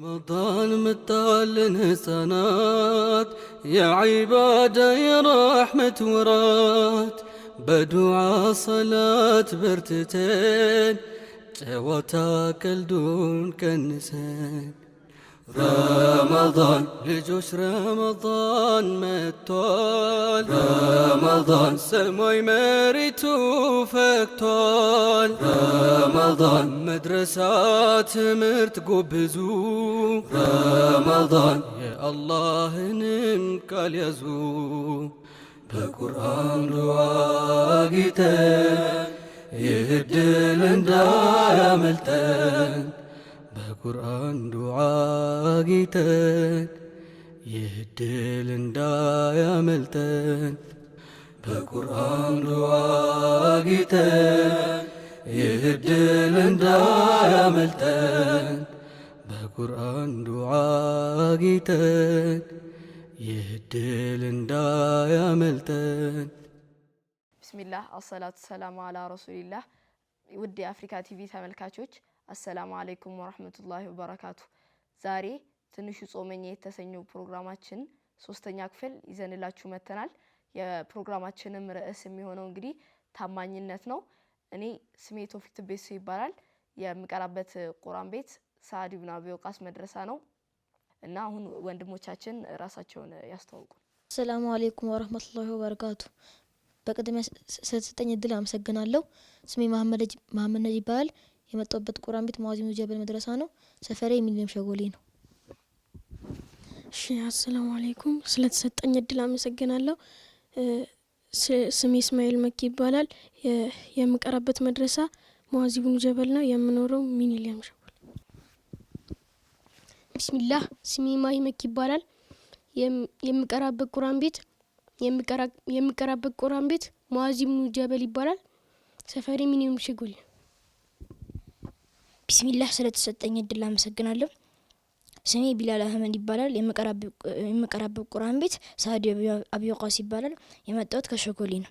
رمضان متعلن سنات يا عبادة يا رحمة ورات بدعاء صلاة برتتين جواتا كالدون كنسين رمضان لجوش رمضان متول رمضان سموي مريتو فكتول رمضان مدرسات مرت قبزو رمضان يا الله ننكال يزو بقرآن دعاقتين يهدل اندايا ملتين በቁርአን ዱዓ ጌተን ይህድል እንዳያመልጠን በቁርአን ዱዓ ጌተን ይህድል እንዳያመልጠን በቁርአን ዱዓ ጌተን ይህድል እንዳያመልጠን ቢስሚላህ አሰላቱ ሰላሙ አላ ረሱሊላህ ውድ የአፍሪካ ቲቪ ተመልካቾች አሰላሙ አለይኩም ወራህመቱላሂ ወበረካቱ። ዛሬ ትንሹ ጾመኛ የተሰኘው ፕሮግራማችን ሶስተኛ ክፍል ይዘንላችሁ መተናል። የፕሮግራማችንም ርዕስ የሚሆነው እንግዲህ ታማኝነት ነው። እኔ ስሜ ቶፊቅ ቤሶ ይባላል። የምቀራበት ቁርአን ቤት ሳዕድ ኢብኑ አቢ ወቃስ መድረሳ ነው እና አሁን ወንድሞቻችን ራሳቸውን ያስተዋውቁ። ሰላሙ አለይኩም ወራህመቱላሂ ወበረካቱ። በቅድሚያ ስለተሰጠኝ እድል አመሰግናለሁ። ስሜ መሐመድ ነጂ ይባላል። የመጣሁበት ቁርአን ቤት ሙአዚሙ ጀበል መድረሳ ነው። ሰፈሬ ሚሊኒየም ሸጎሌ ነው። እሺ አሰላሙ አለይኩም ስለተሰጠኝ እድል አመሰግናለሁ። ስሜ እስማኤል መኪ ይባላል። የምቀራበት መድረሳ ሙአዚሙ ጀበል ነው። የምኖረው ሚሊኒየም ሸጎሌ። ቢስሚላህ ስሜ ማሂ መኪ ይባላል። የምቀራበት ቁርአን ቤት ሙአዚሙ ጀበል ይባላል። ሰፈሬ ሚሊኒየም ሸጎሌ። ቢስሚላህ ስለተሰጠኝ እድል አመሰግናለሁ። ስሜ ቢላል አህመድ ይባላል። የምቀራበት ቁርአን ቤት ሳዕድ አቢ ወቃስ ይባላል። የመጣሁት ከሸጎሌ ነው።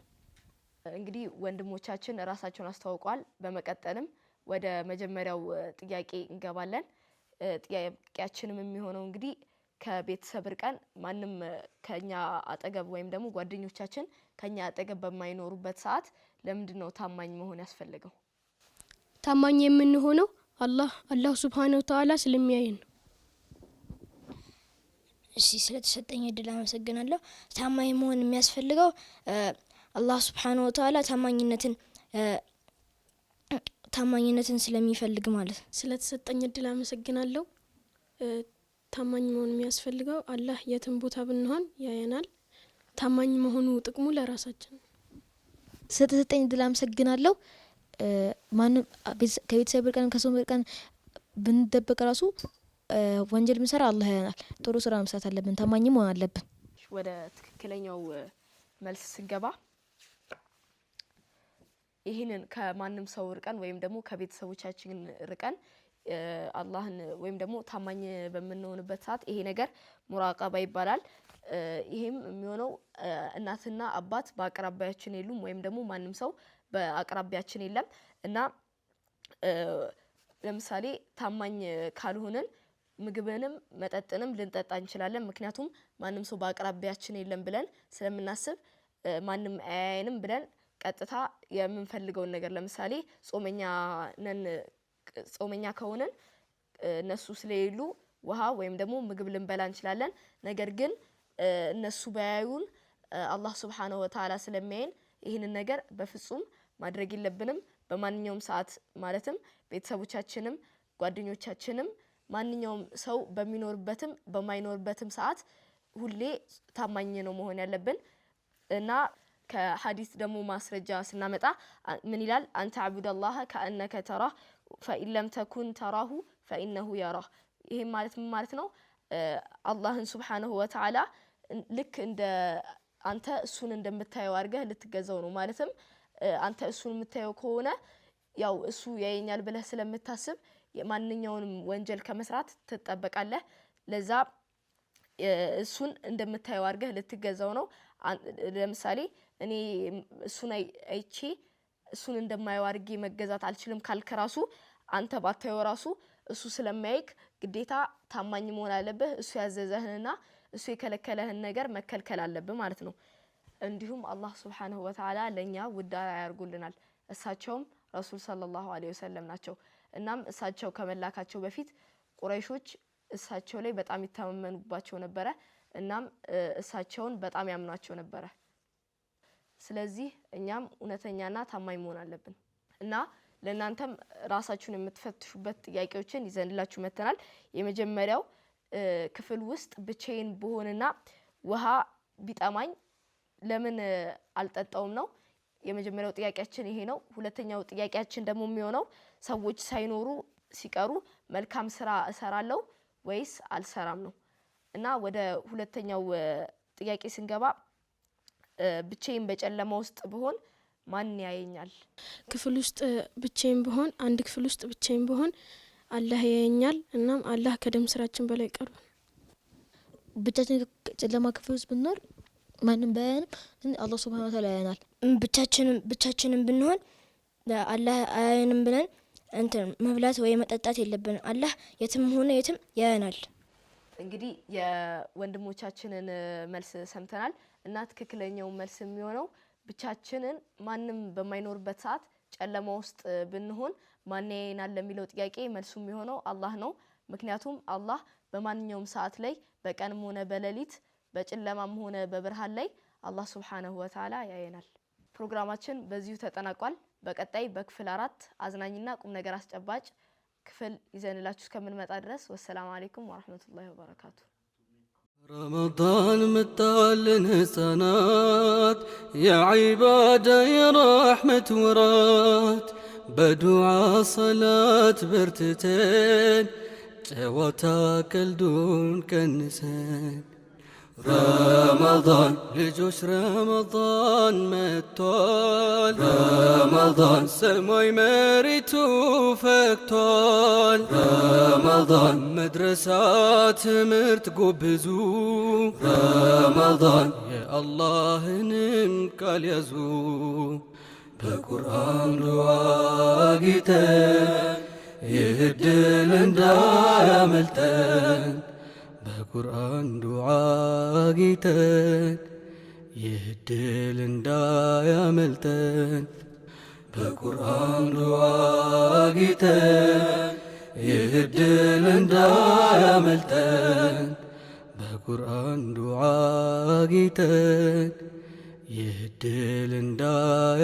እንግዲህ ወንድሞቻችን ራሳቸውን አስተዋውቀዋል። በመቀጠልም ወደ መጀመሪያው ጥያቄ እንገባለን። ጥያቄያችንም የሚሆነው እንግዲህ ከቤተሰብ ርቀን ማንም ከኛ አጠገብ ወይም ደግሞ ጓደኞቻችን ከኛ አጠገብ በማይኖሩበት ሰዓት ለምንድነው ታማኝ መሆን ያስፈልገው? ታማኝ የምንሆነው አላህ ሱብሃነሁ ወተዓላ ስለሚያየን ነው። እሺ ስለተሰጠኝ እድል አመሰግናለሁ። ታማኝ መሆን የሚያስፈልገው አላህ ሱብሃነሁ ወተዓላ ታማኝነትን ስለሚፈልግ ማለት ነው። ስለተሰጠኝ እድል አመሰግናለሁ። ታማኝ መሆን የሚያስፈልገው አላህ የትም ቦታ ብንሆን ያየናል። ታማኝ መሆኑ ጥቅሙ ለራሳችን ነው። ስለተሰጠኝ እድል አመሰግናለሁ። ማንም ከቤተሰብ ርቀን ከሰው ርቀን ብንደበቅ ራሱ ወንጀል ብንሰራ አላህ ያየናል። ጥሩ ስራ መስራት አለብን። ታማኝ መሆን አለብን። ወደ ትክክለኛው መልስ ስንገባ ይሄንን ከማንም ሰው ርቀን ወይም ደግሞ ከቤተሰቦቻችን ርቀን አላህን ወይም ደግሞ ታማኝ በምንሆንበት ሰዓት ይሄ ነገር ሙራቀባ ይባላል። ይሄም የሚሆነው እናትና አባት በአቅራቢያችን የሉም ወይም ደግሞ ማንም ሰው በአቅራቢያችን የለም እና ለምሳሌ ታማኝ ካልሆነን ምግብንም መጠጥንም ልንጠጣ እንችላለን። ምክንያቱም ማንም ሰው በአቅራቢያችን የለም ብለን ስለምናስብ ማንም አያየንም ብለን ቀጥታ የምንፈልገውን ነገር ለምሳሌ ጾመኛ ከሆነን እነሱ ስለሌሉ ውሃ ወይም ደግሞ ምግብ ልንበላ እንችላለን። ነገር ግን እነሱ ባያዩን አላህ ሱብሃነሁ ወተዓላ ስለሚያየን ይህንን ነገር በፍጹም ማድረግ የለብንም። በማንኛውም ሰዓት ማለትም ቤተሰቦቻችንም ጓደኞቻችንም ማንኛውም ሰው በሚኖርበትም በማይኖርበትም ሰዓት ሁሌ ታማኝ ነው መሆን ያለብን እና ከሐዲስ ደግሞ ማስረጃ ስናመጣ ምን ይላል? አንተ አብዱላህ ከአነከ ተራህ ፈኢን ለም ተኩን ተራሁ ፈኢነሁ የራህ። ይሄ ማለት ነው አላህን ሱብሃነሁ ወተዓላ ልክ እንደ አንተ እሱን እንደምታየው አድርገህ ልትገዛው ነው። ማለትም አንተ እሱን የምታየው ከሆነ ያው እሱ ያየኛል ብለህ ስለምታስብ ማንኛውንም ወንጀል ከመስራት ትጠበቃለህ። ለዛ እሱን እንደምታየው አድርገህ ልትገዛው ነው። ለምሳሌ እኔ እሱን አይቼ እሱን እንደማየው አድርጌ መገዛት አልችልም ካልከራሱ አንተ ባታየው ራሱ እሱ ስለማይክ ግዴታ ታማኝ መሆን አለብህ። እሱ ያዘዘህንና እሱ የከለከለህን ነገር መከልከል አለብህ ማለት ነው። እንዲሁም አላህ Subhanahu Wa Ta'ala ለኛ ውዳራ ያርጉልናል። እሳቸውም ረሱል ሰለላሁ ዐለይሂ ወሰለም ናቸው። እናም እሳቸው ከመላካቸው በፊት ቁረይሾች እሳቸው ላይ በጣም ይተማመኑባቸው ነበር። እናም እሳቸውን በጣም ያምኗቸው ነበር። ስለዚህ እኛም እውነተኛና ታማኝ መሆን አለብን እና ለእናንተም ራሳችሁን የምትፈትሹበት ጥያቄዎችን ይዘንላችሁ መተናል። የመጀመሪያው ክፍል ውስጥ ብቻዬን በሆንና ውሃ ቢጠማኝ ለምን አልጠጣውም ነው። የመጀመሪያው ጥያቄያችን ይሄ ነው። ሁለተኛው ጥያቄያችን ደግሞ የሚሆነው ሰዎች ሳይኖሩ ሲቀሩ መልካም ስራ እሰራለሁ ወይስ አልሰራም ነው። እና ወደ ሁለተኛው ጥያቄ ስንገባ ብቻዬን በጨለማ ውስጥ ብሆን ማን ያየኛል? ክፍል ውስጥ ብቻዬን ብሆን አንድ ክፍል ውስጥ ብቻዬን ብሆን አላህ ያየኛል። እናም አላህ ከደም ስራችን በላይ ቀርብ። ብቻችን ጨለማ ክፍል ውስጥ ብንኖር ማንም ባያንም አላህ Subhanahu Wa Ta'ala ያየናል። ብቻችንን ብንሆን አላህ አያየንም ብለን እንትን መብላት ወይ መጠጣት የለብንም። አላህ የትም ሆነ የትም ያየናል። እንግዲህ የወንድሞቻችንን መልስ ሰምተናል እና ትክክለኛው መልስ የሚሆነው ብቻችንን ማንም በማይኖርበት ሰዓት ጨለማ ውስጥ ብንሆን ማን ያየናል ለሚለው ጥያቄ መልሱ የሚሆነው አላህ ነው። ምክንያቱም አላህ በማንኛውም ሰዓት ላይ በቀንም ሆነ በሌሊት በጨለማም ሆነ በብርሃን ላይ አላህ Subhanahu Wa Ta'ala ያየናል። ፕሮግራማችን በዚሁ ተጠናቋል። በቀጣይ በክፍል 4 አዝናኝና ቁም ነገር አስጨባጭ ክፍል ይዘንላችሁ እስከምንመጣ ድረስ ወሰላሙ አለይኩም ወራህመቱላሂ ወበረካቱ። رمضان متعلن سنات يا عبادة يا رحمة ورات بدعاء صلاة برتتين جواتاك الدون كنسان رمضان لجوش رمضان متول رمضان سماي مريتو فكتول رمضان مدرسات مرت قبزو رمضان يا الله نمكال يزو بقرآن رواقتن يهدل اندايا ملتن በቁርአን ዱዓ ጌተን ይህድል እንዳያመልጠን በቁርአን ዱዓ ጌተን ይህድል እንዳያመልጠን በቁርአን ዱዓ ጌተን ይህድል እንዳያ